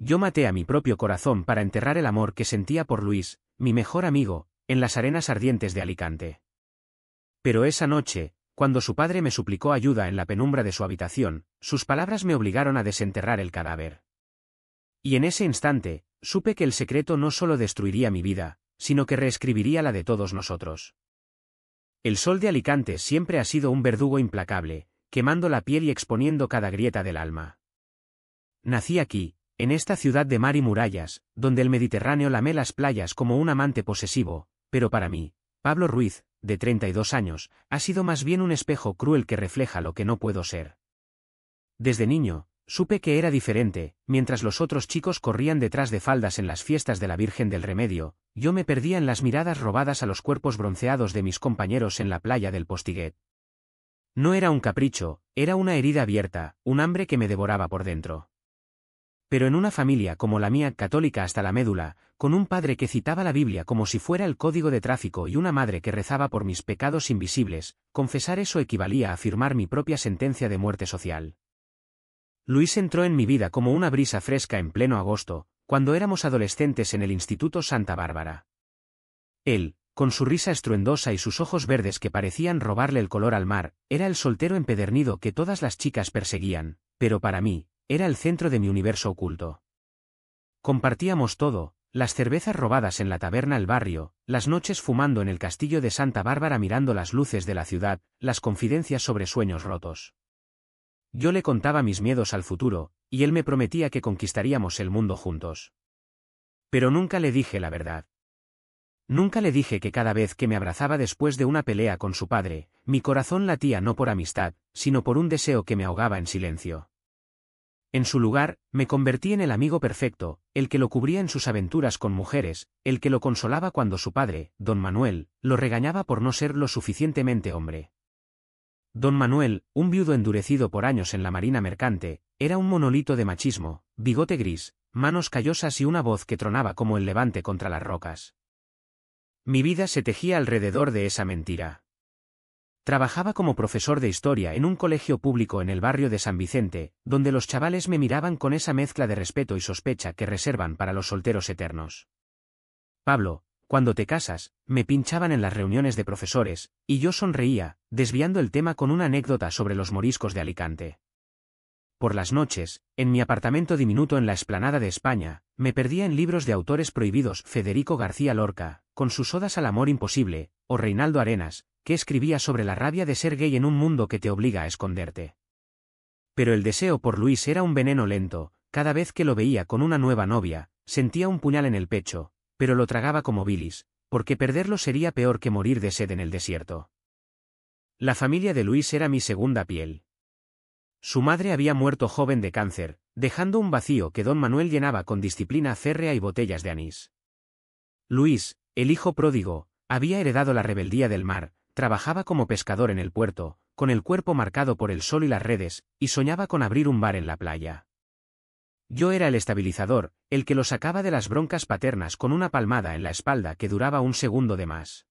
Yo maté a mi propio corazón para enterrar el amor que sentía por Luis, mi mejor amigo, en las arenas ardientes de Alicante. Pero esa noche, cuando su padre me suplicó ayuda en la penumbra de su habitación, sus palabras me obligaron a desenterrar el cadáver. Y en ese instante, supe que el secreto no solo destruiría mi vida, sino que reescribiría la de todos nosotros. El sol de Alicante siempre ha sido un verdugo implacable, quemando la piel y exponiendo cada grieta del alma. Nací aquí, en esta ciudad de mar y murallas, donde el Mediterráneo lame las playas como un amante posesivo, pero para mí, Pablo Ruiz, de 32 años, ha sido más bien un espejo cruel que refleja lo que no puedo ser. Desde niño, supe que era diferente, mientras los otros chicos corrían detrás de faldas en las fiestas de la Virgen del Remedio, yo me perdía en las miradas robadas a los cuerpos bronceados de mis compañeros en la playa del Postiguet. No era un capricho, era una herida abierta, un hambre que me devoraba por dentro. Pero en una familia como la mía, católica hasta la médula, con un padre que citaba la Biblia como si fuera el código de tráfico y una madre que rezaba por mis pecados invisibles, confesar eso equivalía a firmar mi propia sentencia de muerte social. Luis entró en mi vida como una brisa fresca en pleno agosto, cuando éramos adolescentes en el Instituto Santa Bárbara. Él, con su risa estruendosa y sus ojos verdes que parecían robarle el color al mar, era el soltero empedernido que todas las chicas perseguían, pero para mí, era el centro de mi universo oculto. Compartíamos todo, las cervezas robadas en la taberna El Barrio, las noches fumando en el castillo de Santa Bárbara mirando las luces de la ciudad, las confidencias sobre sueños rotos. Yo le contaba mis miedos al futuro, y él me prometía que conquistaríamos el mundo juntos. Pero nunca le dije la verdad. Nunca le dije que cada vez que me abrazaba después de una pelea con su padre, mi corazón latía no por amistad, sino por un deseo que me ahogaba en silencio. En su lugar, me convertí en el amigo perfecto, el que lo cubría en sus aventuras con mujeres, el que lo consolaba cuando su padre, don Manuel, lo regañaba por no ser lo suficientemente hombre. Don Manuel, un viudo endurecido por años en la marina mercante, era un monolito de machismo, bigote gris, manos callosas y una voz que tronaba como el levante contra las rocas. Mi vida se tejía alrededor de esa mentira. Trabajaba como profesor de historia en un colegio público en el barrio de San Vicente, donde los chavales me miraban con esa mezcla de respeto y sospecha que reservan para los solteros eternos. Pablo, cuando te casas, me pinchaban en las reuniones de profesores, y yo sonreía, desviando el tema con una anécdota sobre los moriscos de Alicante. Por las noches, en mi apartamento diminuto en la explanada de España, me perdía en libros de autores prohibidos, Federico García Lorca, con sus odas al amor imposible, o Reinaldo Arenas, que escribía sobre la rabia de ser gay en un mundo que te obliga a esconderte. Pero el deseo por Luis era un veneno lento, cada vez que lo veía con una nueva novia, sentía un puñal en el pecho, pero lo tragaba como bilis, porque perderlo sería peor que morir de sed en el desierto. La familia de Luis era mi segunda piel. Su madre había muerto joven de cáncer, dejando un vacío que don Manuel llenaba con disciplina férrea y botellas de anís. Luis, el hijo pródigo, había heredado la rebeldía del mar, trabajaba como pescador en el puerto, con el cuerpo marcado por el sol y las redes, y soñaba con abrir un bar en la playa. Yo era el estabilizador, el que lo sacaba de las broncas paternas con una palmada en la espalda que duraba un segundo de más.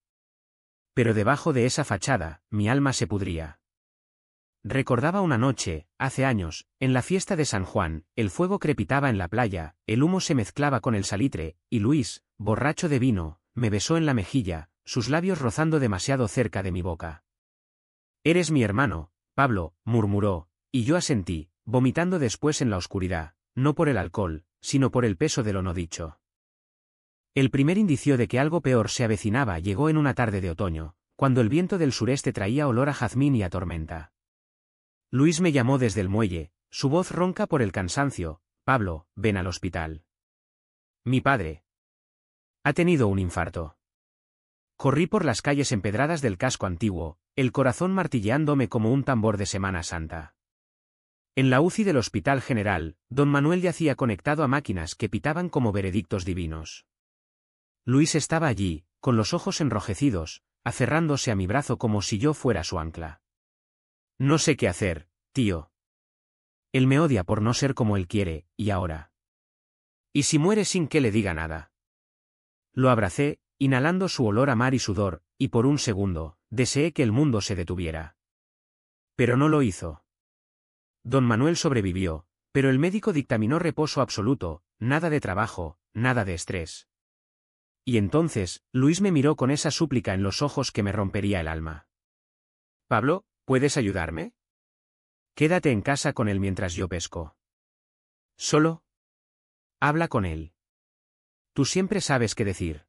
Pero debajo de esa fachada, mi alma se pudría. Recordaba una noche, hace años, en la fiesta de San Juan, el fuego crepitaba en la playa, el humo se mezclaba con el salitre, y Luis, borracho de vino, me besó en la mejilla, sus labios rozando demasiado cerca de mi boca. «Eres mi hermano, Pablo», murmuró, y yo asentí, vomitando después en la oscuridad, no por el alcohol, sino por el peso de lo no dicho. El primer indicio de que algo peor se avecinaba llegó en una tarde de otoño, cuando el viento del sureste traía olor a jazmín y a tormenta. Luis me llamó desde el muelle, su voz ronca por el cansancio: «Pablo, ven al hospital. Mi padre ha tenido un infarto». Corrí por las calles empedradas del casco antiguo, el corazón martilleándome como un tambor de Semana Santa. En la UCI del Hospital General, don Manuel yacía conectado a máquinas que pitaban como veredictos divinos. Luis estaba allí, con los ojos enrojecidos, aferrándose a mi brazo como si yo fuera su ancla. «No sé qué hacer, tío. Él me odia por no ser como él quiere, y ahora. ¿Y si muere sin que le diga nada?». Lo abracé, inhalando su olor a mar y sudor, y por un segundo, deseé que el mundo se detuviera. Pero no lo hizo. Don Manuel sobrevivió, pero el médico dictaminó reposo absoluto, nada de trabajo, nada de estrés. Y entonces, Luis me miró con esa súplica en los ojos que me rompería el alma. Pablo, ¿puedes ayudarme? Quédate en casa con él mientras yo pesco. Solo habla con él. Tú siempre sabes qué decir.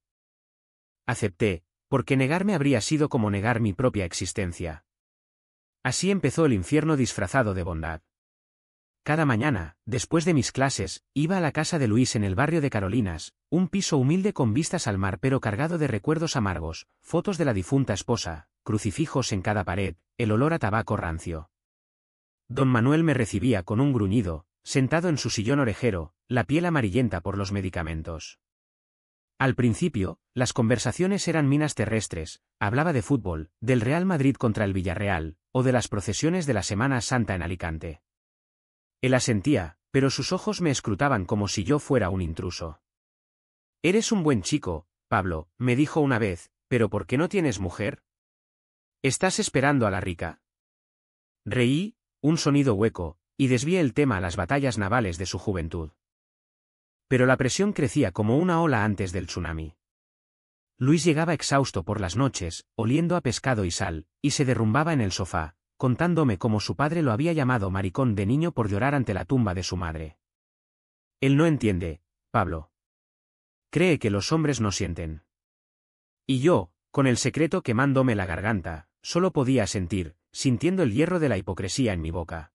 Acepté, porque negarme habría sido como negar mi propia existencia. Así empezó el infierno disfrazado de bondad. Cada mañana, después de mis clases, iba a la casa de Luis en el barrio de Carolinas, un piso humilde con vistas al mar pero cargado de recuerdos amargos, fotos de la difunta esposa, crucifijos en cada pared, el olor a tabaco rancio. Don Manuel me recibía con un gruñido, sentado en su sillón orejero, la piel amarillenta por los medicamentos. Al principio, las conversaciones eran minas terrestres, hablaba de fútbol, del Real Madrid contra el Villarreal, o de las procesiones de la Semana Santa en Alicante. Él asentía, pero sus ojos me escrutaban como si yo fuera un intruso. «Eres un buen chico, Pablo», me dijo una vez, «pero ¿por qué no tienes mujer? ¿Estás esperando a la rica?» Reí, un sonido hueco, y desvié el tema a las batallas navales de su juventud. Pero la presión crecía como una ola antes del tsunami. Luis llegaba exhausto por las noches, oliendo a pescado y sal, y se derrumbaba en el sofá, contándome cómo su padre lo había llamado maricón de niño por llorar ante la tumba de su madre. Él no entiende, Pablo. Cree que los hombres no sienten. Y yo, con el secreto quemándome la garganta, solo podía sentir, sintiendo el hierro de la hipocresía en mi boca.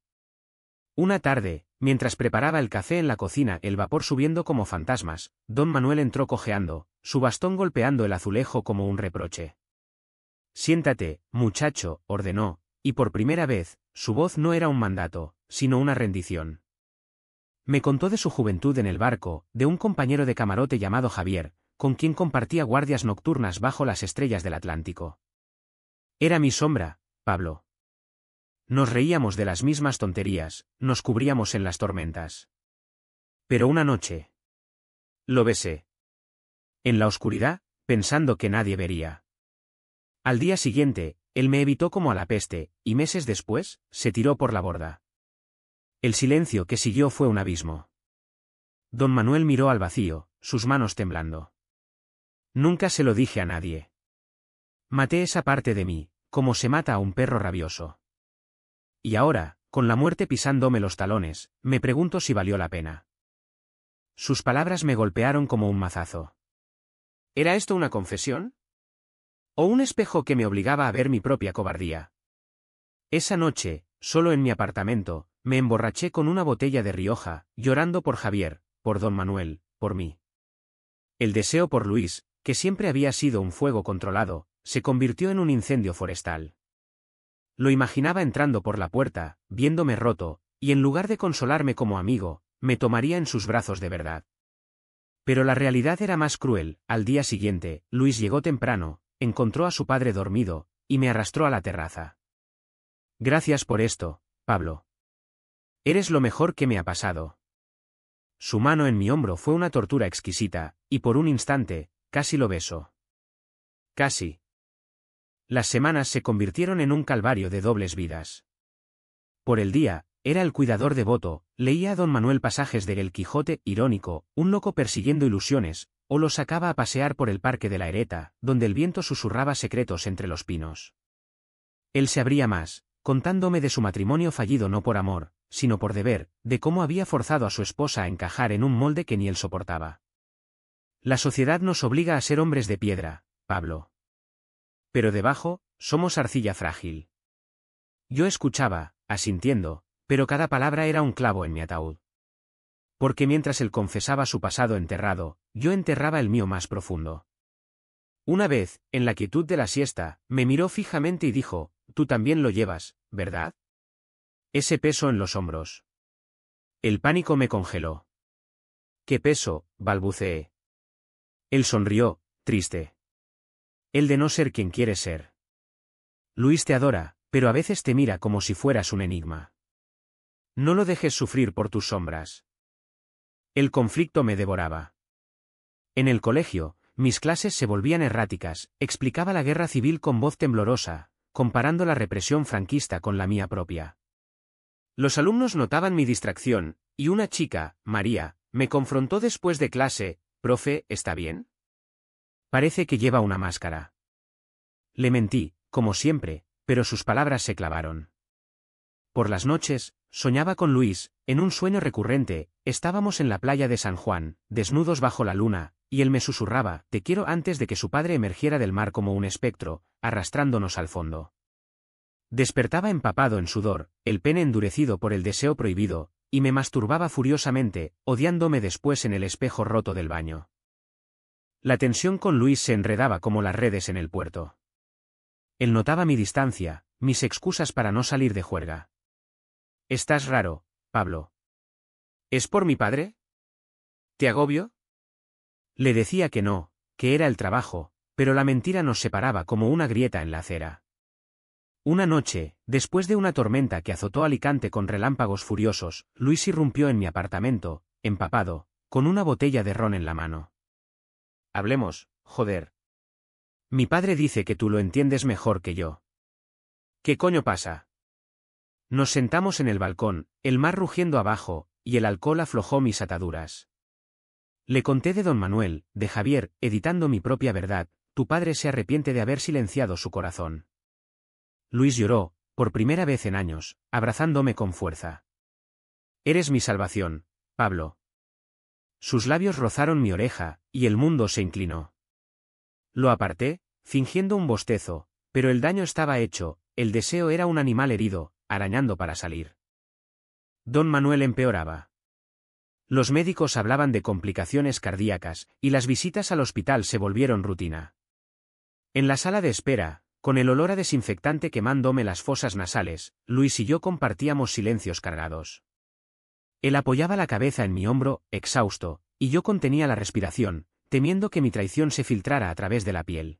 Una tarde, mientras preparaba el café en la cocina, el vapor subiendo como fantasmas, don Manuel entró cojeando, su bastón golpeando el azulejo como un reproche. «Siéntate, muchacho», ordenó, y por primera vez, su voz no era un mandato, sino una rendición. Me contó de su juventud en el barco, de un compañero de camarote llamado Javier, con quien compartía guardias nocturnas bajo las estrellas del Atlántico. Era mi sombra, Pablo. Nos reíamos de las mismas tonterías, nos cubríamos en las tormentas. Pero una noche lo besé. En la oscuridad, pensando que nadie vería. Al día siguiente, él me evitó como a la peste, y meses después, se tiró por la borda. El silencio que siguió fue un abismo. Don Manuel miró al vacío, sus manos temblando. Nunca se lo dije a nadie. Maté esa parte de mí, como se mata a un perro rabioso. Y ahora, con la muerte pisándome los talones, me pregunto si valió la pena. Sus palabras me golpearon como un mazazo. ¿Era esto una confesión? ¿O un espejo que me obligaba a ver mi propia cobardía? Esa noche, solo en mi apartamento, me emborraché con una botella de Rioja, llorando por Javier, por don Manuel, por mí. El deseo por Luis, que siempre había sido un fuego controlado, se convirtió en un incendio forestal. Lo imaginaba entrando por la puerta, viéndome roto, y en lugar de consolarme como amigo, me tomaría en sus brazos de verdad. Pero la realidad era más cruel. Al día siguiente, Luis llegó temprano, encontró a su padre dormido, y me arrastró a la terraza. Gracias por esto, Pablo. Eres lo mejor que me ha pasado. Su mano en mi hombro fue una tortura exquisita, y por un instante, casi lo beso. Casi. Las semanas se convirtieron en un calvario de dobles vidas. Por el día, era el cuidador devoto, leía a don Manuel pasajes de El Quijote, irónico, un loco persiguiendo ilusiones, o lo sacaba a pasear por el parque de la Ereta, donde el viento susurraba secretos entre los pinos. Él se abría más, contándome de su matrimonio fallido no por amor, sino por deber, de cómo había forzado a su esposa a encajar en un molde que ni él soportaba. La sociedad nos obliga a ser hombres de piedra, Pablo. Pero debajo, somos arcilla frágil. Yo escuchaba, asintiendo, pero cada palabra era un clavo en mi ataúd. Porque mientras él confesaba su pasado enterrado, yo enterraba el mío más profundo. Una vez, en la quietud de la siesta, me miró fijamente y dijo, «Tú también lo llevas, ¿verdad? Ese peso en los hombros». El pánico me congeló. «¿Qué peso?», balbuceé. Él sonrió, triste. El de no ser quien quieres ser. Luis te adora, pero a veces te mira como si fueras un enigma. No lo dejes sufrir por tus sombras. El conflicto me devoraba. En el colegio, mis clases se volvían erráticas, explicaba la guerra civil con voz temblorosa, comparando la represión franquista con la mía propia. Los alumnos notaban mi distracción, y una chica, María, Me confrontó después de clase. Profe, ¿está bien? Parece que lleva una máscara. Le mentí, como siempre, pero sus palabras se clavaron. Por las noches, soñaba con Luis, en un sueño recurrente. Estábamos en la playa de San Juan, desnudos bajo la luna, y él me susurraba, te quiero, antes de que su padre emergiera del mar como un espectro, arrastrándonos al fondo. Despertaba empapado en sudor, el pene endurecido por el deseo prohibido, y me masturbaba furiosamente, odiándome después en el espejo roto del baño. La tensión con Luis se enredaba como las redes en el puerto. Él notaba mi distancia, mis excusas para no salir de juerga. Estás raro, Pablo. ¿Es por mi padre? ¿Te agobio? Le decía que no, que era el trabajo, pero la mentira nos separaba como una grieta en la acera. Una noche, después de una tormenta que azotó Alicante con relámpagos furiosos, Luis irrumpió en mi apartamento, empapado, con una botella de ron en la mano. Hablemos, joder. Mi padre dice que tú lo entiendes mejor que yo. ¿Qué coño pasa? Nos sentamos en el balcón, el mar rugiendo abajo, y el alcohol aflojó mis ataduras. Le conté de don Manuel, de Javier, editando mi propia verdad. Tu padre se arrepiente de haber silenciado su corazón. Luis lloró, por primera vez en años, abrazándome con fuerza. Eres mi salvación, Pablo. Sus labios rozaron mi oreja, y el mundo se inclinó. Lo aparté, fingiendo un bostezo, pero el daño estaba hecho, el deseo era un animal herido, arañando para salir. Don Manuel empeoraba. Los médicos hablaban de complicaciones cardíacas, y las visitas al hospital se volvieron rutina. En la sala de espera, con el olor a desinfectante quemándome las fosas nasales, Luis y yo compartíamos silencios cargados. Él apoyaba la cabeza en mi hombro, exhausto, y yo contenía la respiración, temiendo que mi traición se filtrara a través de la piel.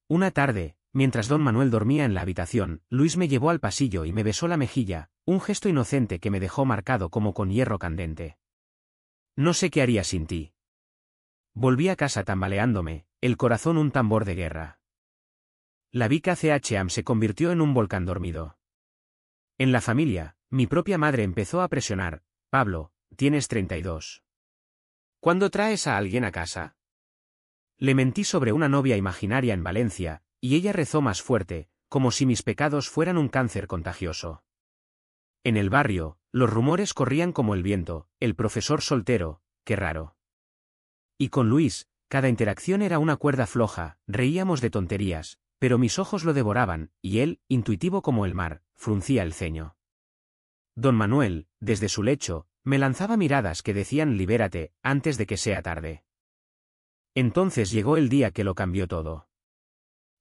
Una tarde, mientras don Manuel dormía en la habitación, Luis me llevó al pasillo y me besó la mejilla, un gesto inocente que me dejó marcado como con hierro candente. No sé qué haría sin ti. Volví a casa tambaleándome, el corazón un tambor de guerra. La Vica CHAM se convirtió en un volcán dormido. En la familia, mi propia madre empezó a presionar. Pablo, tienes 32. ¿Cuándo traes a alguien a casa? Le mentí sobre una novia imaginaria en Valencia, y ella rezó más fuerte, como si mis pecados fueran un cáncer contagioso. En el barrio, los rumores corrían como el viento, el profesor soltero, qué raro. Y con Luis, cada interacción era una cuerda floja, reíamos de tonterías, pero mis ojos lo devoraban, y él, intuitivo como el mar, fruncía el ceño. Don Manuel, desde su lecho, me lanzaba miradas que decían libérate, antes de que sea tarde. Entonces llegó el día que lo cambió todo.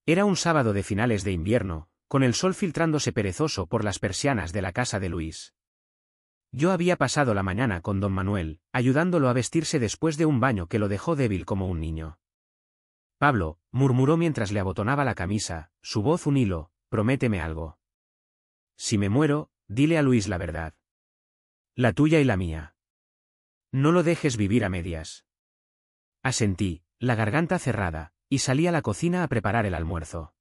Era un sábado de finales de invierno, con el sol filtrándose perezoso por las persianas de la casa de Luis. Yo había pasado la mañana con don Manuel, ayudándolo a vestirse después de un baño que lo dejó débil como un niño. Pablo, murmuró mientras le abotonaba la camisa, su voz un hilo, prométeme algo. Si me muero, dile a Luis la verdad. La tuya y la mía. No lo dejes vivir a medias. Asentí, la garganta cerrada, y salí a la cocina a preparar el almuerzo.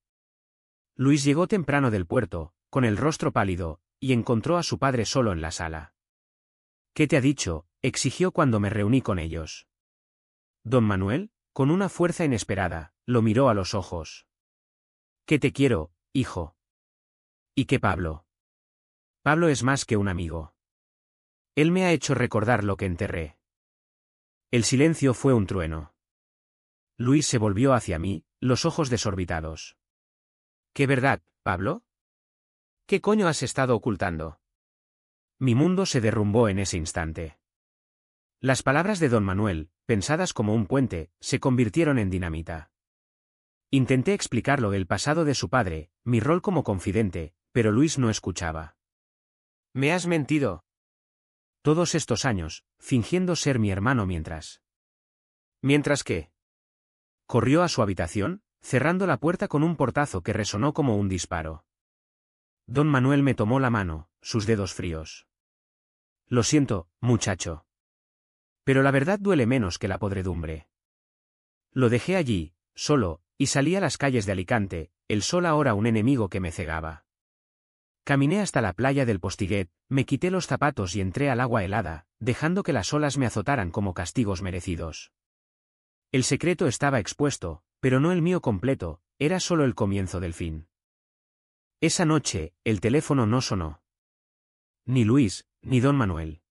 Luis llegó temprano del puerto, con el rostro pálido, y encontró a su padre solo en la sala. ¿Qué te ha dicho?, exigió cuando me reuní con ellos. Don Manuel, con una fuerza inesperada, lo miró a los ojos. Que te quiero, hijo. ¿Y qué Pablo? Pablo es más que un amigo. Él me ha hecho recordar lo que enterré. El silencio fue un trueno. Luis se volvió hacia mí, los ojos desorbitados. ¿Qué verdad, Pablo? ¿Qué coño has estado ocultando? Mi mundo se derrumbó en ese instante. Las palabras de don Manuel, pensadas como un puente, se convirtieron en dinamita. Intenté explicarlo el pasado de su padre, mi rol como confidente, pero Luis no escuchaba. ¿Me has mentido? Todos estos años, fingiendo ser mi hermano mientras. ¿Mientras qué? Corrió a su habitación, cerrando la puerta con un portazo que resonó como un disparo. Don Manuel me tomó la mano, sus dedos fríos. Lo siento, muchacho. Pero la verdad duele menos que la podredumbre. Lo dejé allí, solo, y salí a las calles de Alicante, el sol ahora un enemigo que me cegaba. Caminé hasta la playa del Postiguet, me quité los zapatos y entré al agua helada, dejando que las olas me azotaran como castigos merecidos. El secreto estaba expuesto, pero no el mío completo, era solo el comienzo del fin. Esa noche, el teléfono no sonó. Ni Luis, ni don Manuel.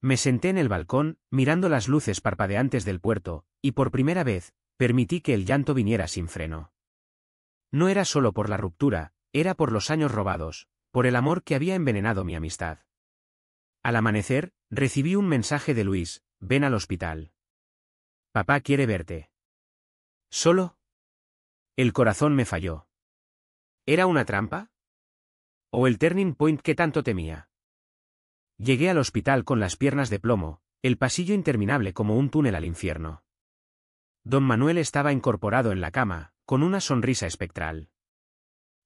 Me senté en el balcón, mirando las luces parpadeantes del puerto, y por primera vez, permití que el llanto viniera sin freno. No era solo por la ruptura, era por los años robados, por el amor que había envenenado mi amistad. Al amanecer, recibí un mensaje de Luis: ven al hospital. Papá quiere verte. ¿Solo? El corazón me falló. ¿Era una trampa? ¿O el turning point que tanto temía? Llegué al hospital con las piernas de plomo, el pasillo interminable como un túnel al infierno. Don Manuel estaba incorporado en la cama, con una sonrisa espectral.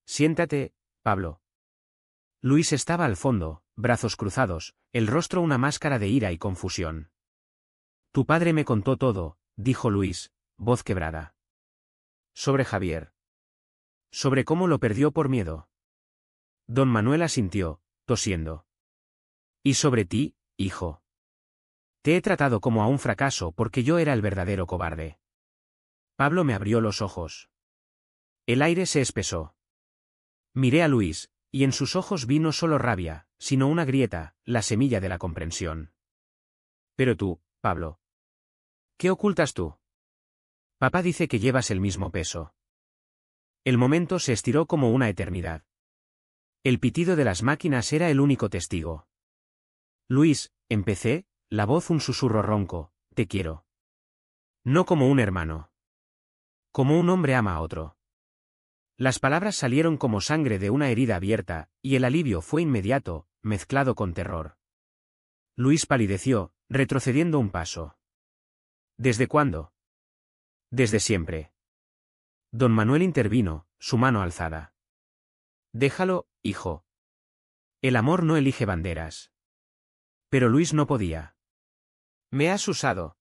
Siéntate, Pablo. Luis estaba al fondo, brazos cruzados, el rostro una máscara de ira y confusión. Tu padre me contó todo, dijo Luis, voz quebrada. Sobre Javier. Sobre cómo lo perdió por miedo. Don Manuel asintió, tosiendo. Y sobre ti, hijo. Te he tratado como a un fracaso porque yo era el verdadero cobarde. Pablo me abrió los ojos. El aire se espesó. Miré a Luis, y en sus ojos vi no solo rabia, sino una grieta, la semilla de la comprensión. Pero tú, Pablo. ¿Qué ocultas tú? Papá dice que llevas el mismo peso. El momento se estiró como una eternidad. El pitido de las máquinas era el único testigo. Luis, empecé, la voz un susurro ronco, te quiero. No como un hermano. Como un hombre ama a otro. Las palabras salieron como sangre de una herida abierta, y el alivio fue inmediato, mezclado con terror. Luis palideció, retrocediendo un paso. ¿Desde cuándo? Desde siempre. Don Manuel intervino, su mano alzada. Déjalo, hijo. El amor no elige banderas. Pero Luis no podía. Me has usado.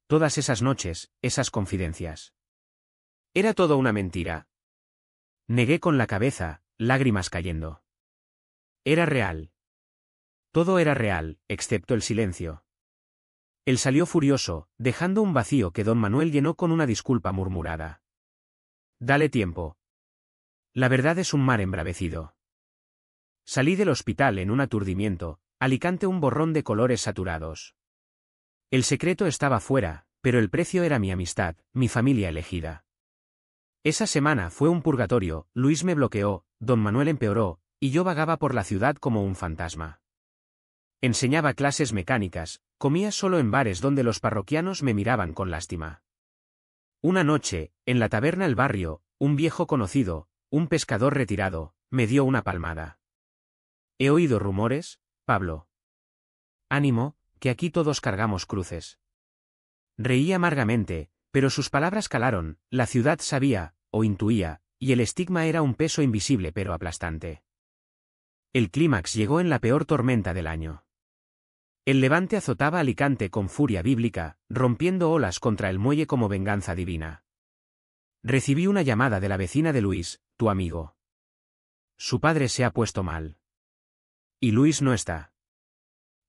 Todas esas noches, esas confidencias. ¿Era todo una mentira? Negué con la cabeza, lágrimas cayendo. Era real. Todo era real, excepto el silencio. Él salió furioso, dejando un vacío que don Manuel llenó con una disculpa murmurada. Dale tiempo. La verdad es un mar embravecido. Salí del hospital en un aturdimiento, Alicante un borrón de colores saturados. El secreto estaba fuera, pero el precio era mi amistad, mi familia elegida. Esa semana fue un purgatorio, Luis me bloqueó, don Manuel empeoró, y yo vagaba por la ciudad como un fantasma. Enseñaba clases mecánicas, comía solo en bares donde los parroquianos me miraban con lástima. Una noche, en la taberna El Barrio, un viejo conocido, un pescador retirado, me dio una palmada. ¿He oído rumores, Pablo? Ánimo, que aquí todos cargamos cruces. Reí amargamente, pero sus palabras calaron, la ciudad sabía, o intuía, y el estigma era un peso invisible pero aplastante. El clímax llegó en la peor tormenta del año. El levante azotaba Alicante con furia bíblica, rompiendo olas contra el muelle como venganza divina. Recibí una llamada de la vecina de Luis, tu amigo. Su padre se ha puesto mal. Y Luis no está.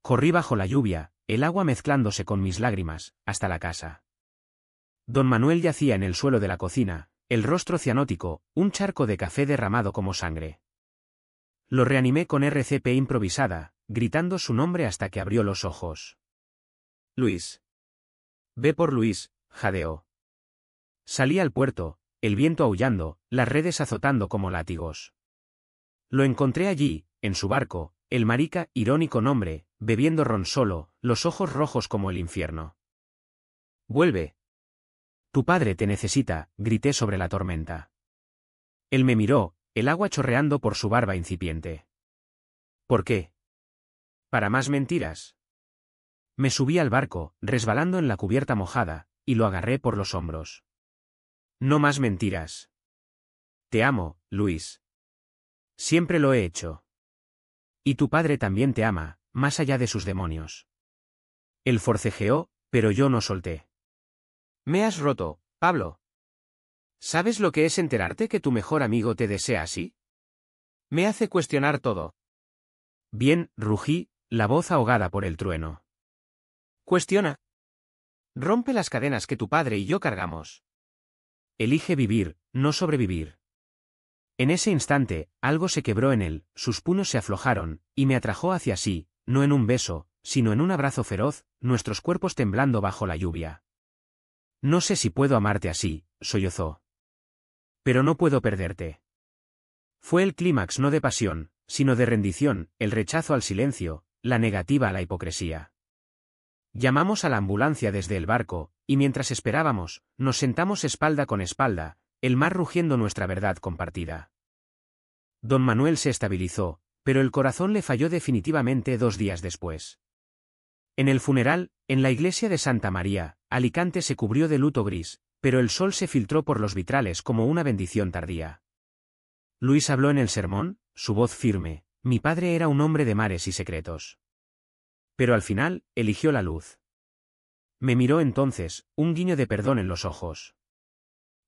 Corrí bajo la lluvia, el agua mezclándose con mis lágrimas, hasta la casa. Don Manuel yacía en el suelo de la cocina, el rostro cianótico, un charco de café derramado como sangre. Lo reanimé con RCP improvisada, gritando su nombre hasta que abrió los ojos. Luis. Ve por Luis, jadeó. Salí al puerto, el viento aullando, las redes azotando como látigos. Lo encontré allí, en su barco, el marica, irónico nombre, bebiendo ron solo, los ojos rojos como el infierno. Vuelve. Tu padre te necesita, grité sobre la tormenta. Él me miró, el agua chorreando por su barba incipiente. ¿Por qué? ¿Para más mentiras? Me subí al barco, resbalando en la cubierta mojada, y lo agarré por los hombros. No más mentiras. Te amo, Luis. Siempre lo he hecho. Y tu padre también te ama, más allá de sus demonios. Él forcejeó, pero yo no solté. Me has roto, Pablo. ¿Sabes lo que es enterarte que tu mejor amigo te desea así? Me hace cuestionar todo. Bien, rugí, la voz ahogada por el trueno. Cuestiona. Rompe las cadenas que tu padre y yo cargamos. Elige vivir, no sobrevivir. En ese instante, algo se quebró en él, sus puños se aflojaron, y me atrajo hacia sí, no en un beso, sino en un abrazo feroz, nuestros cuerpos temblando bajo la lluvia. No sé si puedo amarte así, sollozó. Pero no puedo perderte. Fue el clímax no de pasión, sino de rendición, el rechazo al silencio, la negativa a la hipocresía. Llamamos a la ambulancia desde el barco, y mientras esperábamos, nos sentamos espalda con espalda, el mar rugiendo nuestra verdad compartida. Don Manuel se estabilizó, pero el corazón le falló definitivamente 2 días después. En el funeral, en la iglesia de Santa María, Alicante se cubrió de luto gris, pero el sol se filtró por los vitrales como una bendición tardía. Luis habló en el sermón, su voz firme, mi padre era un hombre de mares y secretos. Pero al final, eligió la luz. Me miró entonces, un guiño de perdón en los ojos.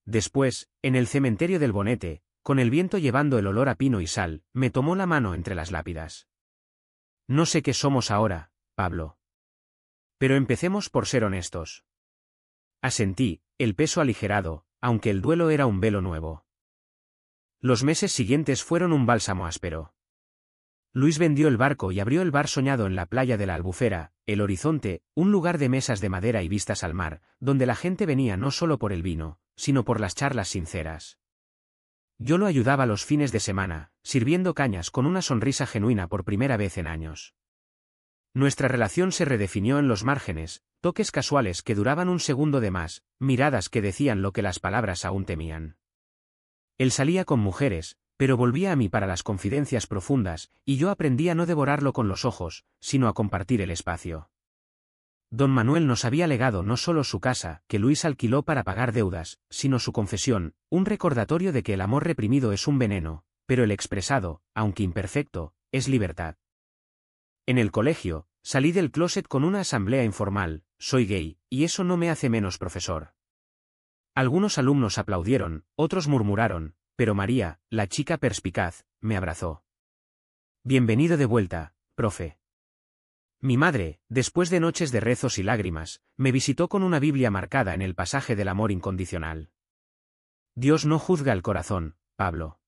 Después, en el cementerio del Bonete, con el viento llevando el olor a pino y sal, me tomó la mano entre las lápidas. No sé qué somos ahora, Pablo. Pero empecemos por ser honestos. Asentí, el peso aligerado, aunque el duelo era un velo nuevo. Los meses siguientes fueron un bálsamo áspero. Luis vendió el barco y abrió el bar soñado en la playa de la Albufera, el Horizonte, un lugar de mesas de madera y vistas al mar, donde la gente venía no solo por el vino, sino por las charlas sinceras. Yo lo ayudaba los fines de semana, sirviendo cañas con una sonrisa genuina por primera vez en años. Nuestra relación se redefinió en los márgenes, toques casuales que duraban un segundo de más, miradas que decían lo que las palabras aún temían. Él salía con mujeres, pero volvía a mí para las confidencias profundas, y yo aprendí a no devorarlo con los ojos, sino a compartir el espacio. Don Manuel nos había legado no solo su casa, que Luis alquiló para pagar deudas, sino su confesión, un recordatorio de que el amor reprimido es un veneno, pero el expresado, aunque imperfecto, es libertad. En el colegio, salí del closet con una asamblea informal, soy gay, y eso no me hace menos profesor. Algunos alumnos aplaudieron, otros murmuraron, pero María, la chica perspicaz, me abrazó. Bienvenido de vuelta, profe. Mi madre, después de noches de rezos y lágrimas, me visitó con una Biblia marcada en el pasaje del amor incondicional. Dios no juzga el corazón, Pablo.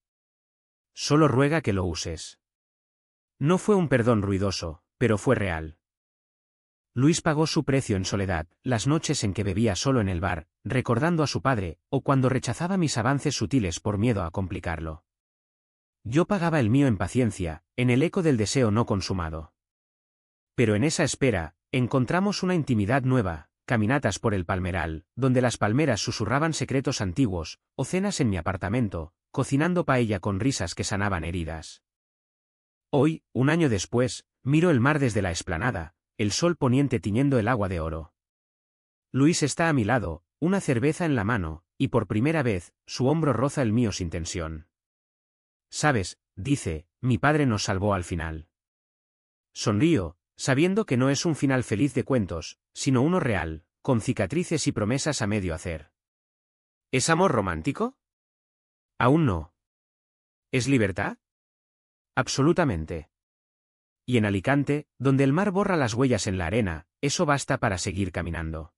Solo ruega que lo uses. No fue un perdón ruidoso, pero fue real. Luis pagó su precio en soledad, las noches en que bebía solo en el bar, recordando a su padre, o cuando rechazaba mis avances sutiles por miedo a complicarlo. Yo pagaba el mío en paciencia, en el eco del deseo no consumado. Pero en esa espera, encontramos una intimidad nueva, caminatas por el palmeral, donde las palmeras susurraban secretos antiguos, o cenas en mi apartamento, cocinando paella con risas que sanaban heridas. Hoy, un año después, miro el mar desde la explanada, el sol poniente tiñendo el agua de oro. Luis está a mi lado, una cerveza en la mano, y por primera vez, su hombro roza el mío sin tensión. Sabes, dice, mi padre nos salvó al final. Sonrío, sabiendo que no es un final feliz de cuentos, sino uno real, con cicatrices y promesas a medio hacer. ¿Es amor romántico? Aún no. ¿Es libertad? Absolutamente. Y en Alicante, donde el mar borra las huellas en la arena, eso basta para seguir caminando.